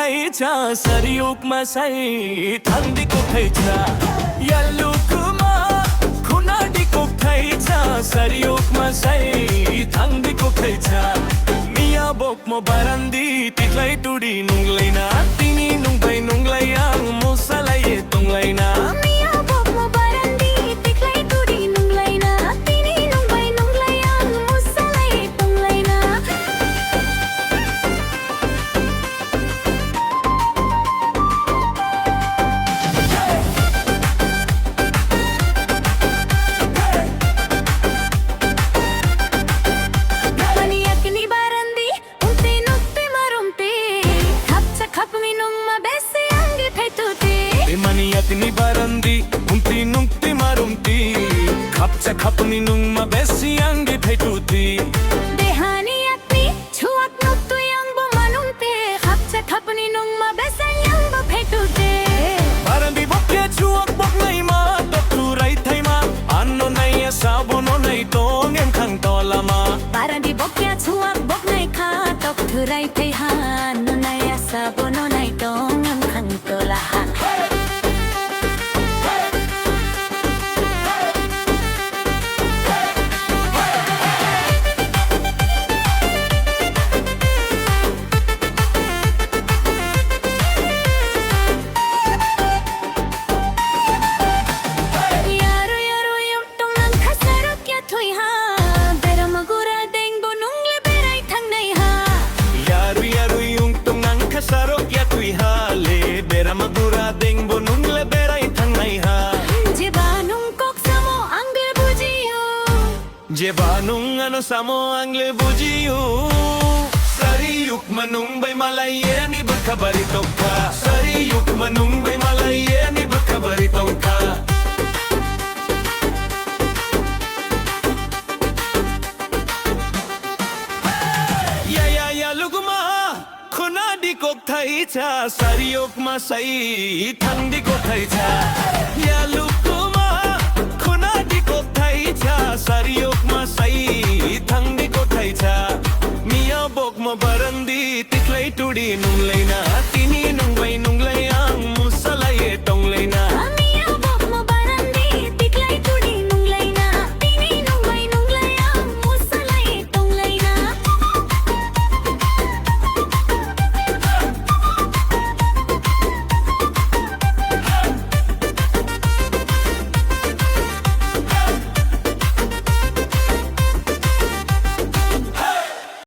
koktaija Yalukma sai thandi koktaija Yalukma khunadi koktaija Yalukma sai thandi koktaija Mia bokmo barandi tiklai tudi nunglaina Tini nungbai nunglayang musalai tunglaina Mia bokmo barandi tiklai tudi nunglaina Tini nungbai nunglayang musalai tunglaina Maniakni barandi unti nukti marumti Khapcha khap minung ma besi angi phetuti Maniatni barandi unti nungti marumti Khapcha khapni nungma besi angi phetuti Dehani akni chuak nuktu yang bo manumti Khapcha khapni nung ma besi yang bo phetuti Barandi bokya chuak bok nai ma doktu rai thai ma Anno nai sabono nai tongem khang tolama Barandi bokya chuak bok nai kha tok thurai thai ha no nai asa bono nai tong ang khang tola ha Yaro yaro yung tong ang khasarok ya thui ha Bera magura deng bonung le berai thang nai ha Yaru yaru yung tungang kasarok ya tui hale Bera magura deng bonung le berai thang nai ha Je banung kok samo angle bujiyo Je banung ano samo angle bujiyo Sari yuk manung bay malaye ni berkabari tongka Sari yuk manung bay malaye ni berkabari tongka Yaya Yalukma khunadi koktaija Yalukma sai thandi koktaija Yalukma khunadi koktaija Yalukma sai thandi koktaija Mia bokma barandi tiklai tudi nunglai